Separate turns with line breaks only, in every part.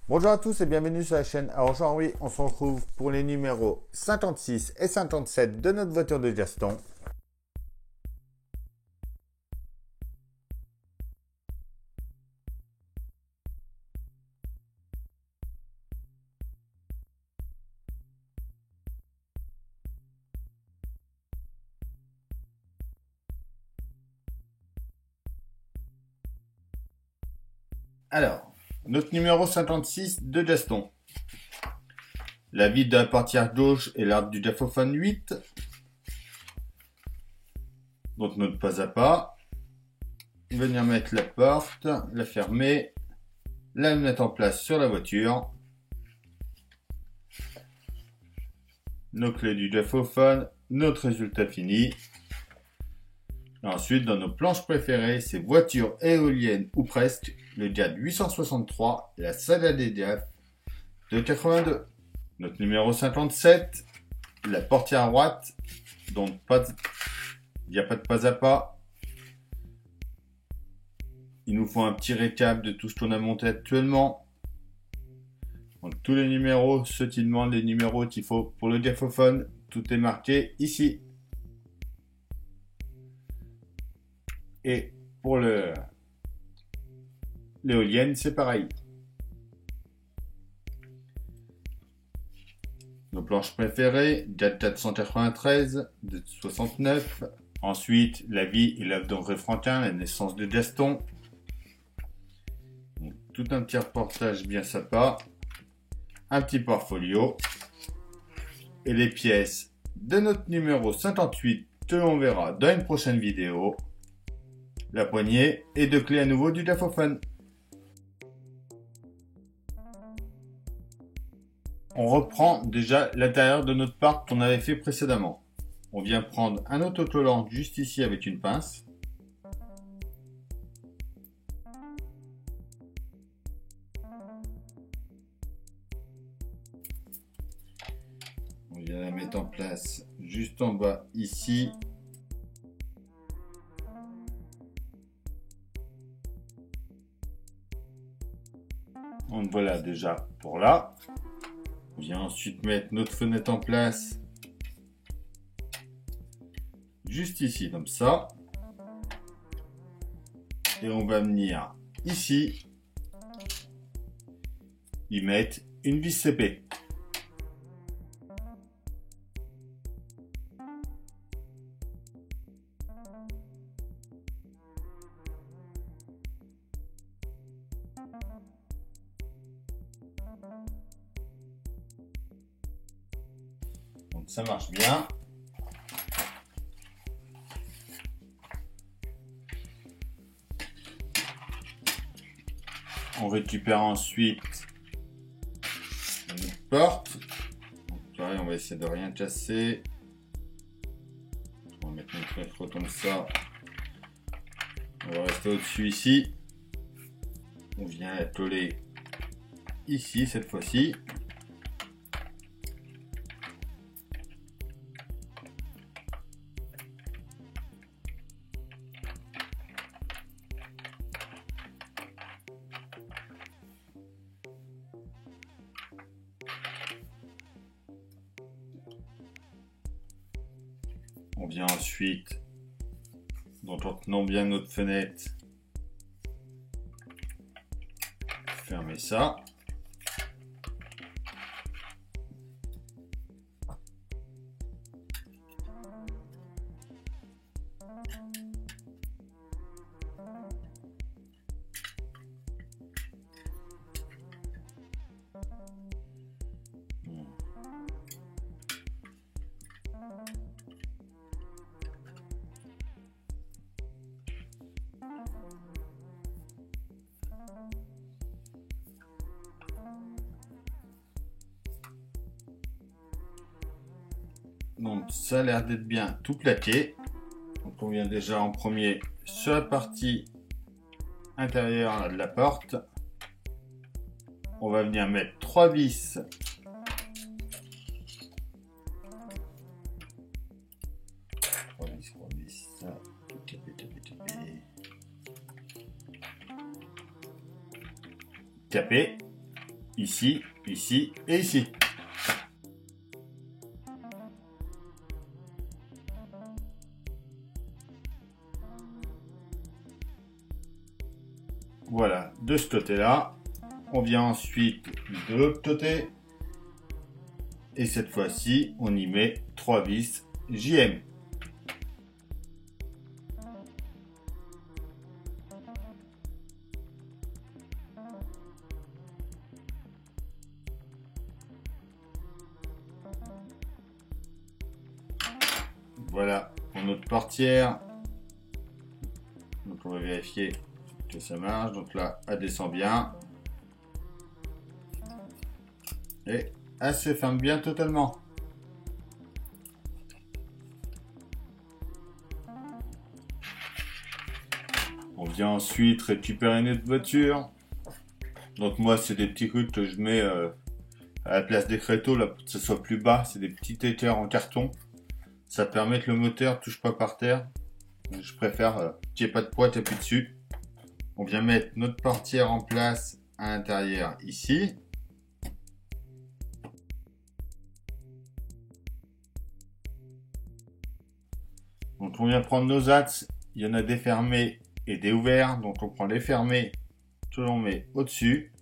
Bonjour à tous et bienvenue sur la chaîne. Alors aujourd'hui, on se retrouve pour les numéros 56 et 57 de notre voiture de Gaston. Alors, notre numéro 56 de Gaston. La vis de la portière gauche et l'arbre du diaphophone 8. Donc notre pas à pas. Venir mettre la porte, la fermer, la mettre en place sur la voiture. Nos clés du diaphophone, notre résultat fini. Et ensuite, dans nos planches préférées, c'est voitures éoliennes ou presque, le Diad 863 et la Saga DDF de 82. Notre numéro 57, la portière droite, donc il n'y a pas de pas à pas. Il nous faut un petit récap de tout ce qu'on a monté actuellement. Donc, tous les numéros, ceux qui demandent les numéros qu'il faut pour le diaphophone, tout est marqué ici. Et pour l'éolienne, c'est pareil. Nos planches préférées, Diad 493 de 69. Ensuite, la vie et l'œuvre d'André Franquin, la naissance de Gaston. Donc, tout un petit reportage bien sympa. Un petit portfolio. Et les pièces de notre numéro 58 que l'on verra dans une prochaine vidéo. La poignée et deux clés à nouveau du diaphophone. On reprend déjà l'intérieur de notre part qu'on avait fait précédemment. On vient prendre un autocollant juste ici avec une pince. On vient la mettre en place juste en bas ici. Donc voilà déjà pour là. On vient ensuite mettre notre fenêtre en place juste ici comme ça. Et on va venir ici y mettre une vis CP. Donc ça marche bien. On récupère ensuite une porte. Donc, pareil, on va essayer de rien casser. On va mettre notre rétro comme ça. On va rester au-dessus ici. On vient la coller ici cette fois-ci. On vient ensuite, en tenant bien notre fenêtre, fermer ça. Donc ça a l'air d'être bien tout plaqué. Donc on vient déjà en premier sur la partie intérieure de la porte. On va venir mettre 3 vis. Tapé. ici, ici et ici. Voilà, de ce côté-là. On vient ensuite de l'autre côté. Et cette fois-ci, on y met 3 vis JM. Voilà pour notre portière. Donc on va vérifier que ça marche. Donc là, elle descend bien. Et elle se ferme bien totalement. On vient ensuite récupérer notre voiture. Donc moi, c'est des petits trucs que je mets à la place des créteaux là, pour que ce soit plus bas. C'est des petits équerres en carton. Ça permet que le moteur ne touche pas par terre. Je préfère qu'il n'y ait pas de poids tapé dessus. On vient mettre notre portière en place à l'intérieur ici. Donc on vient prendre nos axes. Il y en a des fermés et des ouverts. Donc on prend les fermés que l'on met au-dessus.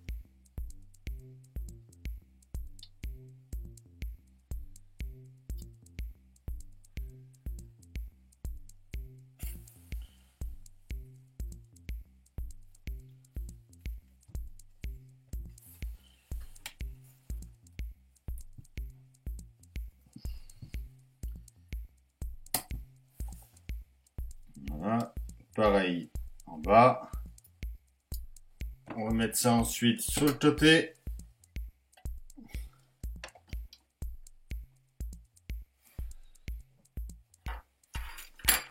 Voilà, pareil en bas. On va mettre ça ensuite sur le côté.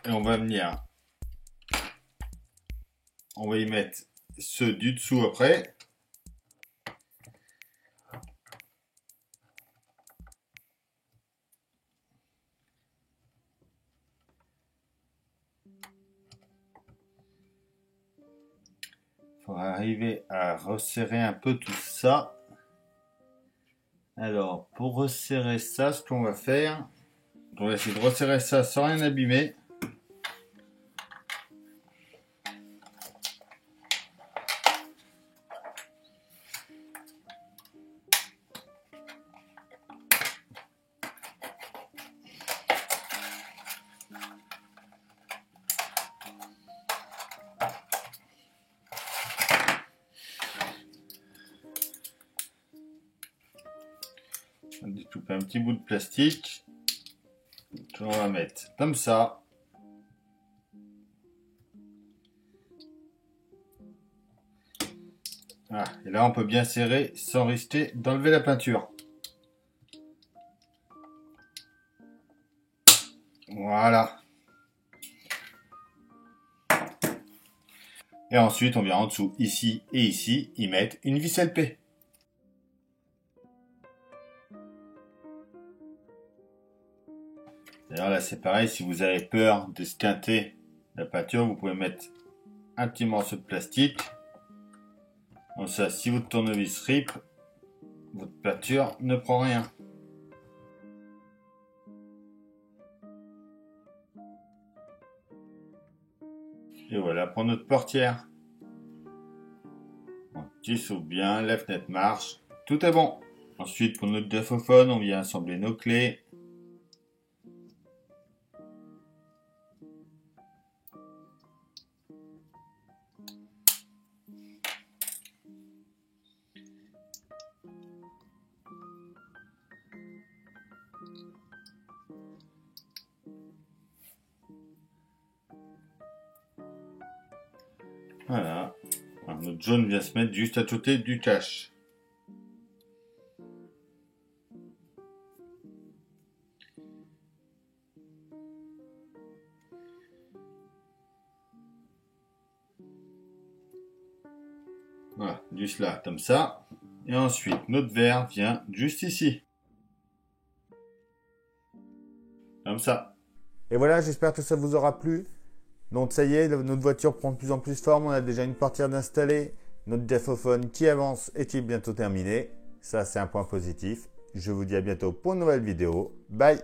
Et on va venir. On va y mettre ceux du dessous après. Il faudra arriver à resserrer un peu tout ça. Alors, pour resserrer ça, ce qu'on va faire, on va essayer de resserrer ça sans rien abîmer. On découpe un petit bout de plastique qu'on va mettre comme ça. Voilà. Et là on peut bien serrer sans risquer d'enlever la peinture. Voilà. Et ensuite on vient en dessous, ici et ici, y mettre une vis LP. D'ailleurs là c'est pareil, si vous avez peur d'esquinter la peinture, vous pouvez mettre un petit morceau de plastique. Comme ça, si votre tournevis rip, votre peinture ne prend rien. Et voilà pour notre portière. On s'ouvre bien, la fenêtre marche, tout est bon. Ensuite pour notre graphophone, on vient assembler nos clés. Voilà. Alors, notre jaune vient se mettre juste à côté du cache. Voilà, juste là, comme ça. Et ensuite, notre vert vient juste ici. Comme ça.
Et voilà, j'espère que ça vous aura plu. Donc ça y est, notre voiture prend de plus en plus forme. On a déjà une portière d'installer, notre graphophone qui avance et qui est bientôt terminé. Ça, c'est un point positif. Je vous dis à bientôt pour une nouvelle vidéo. Bye!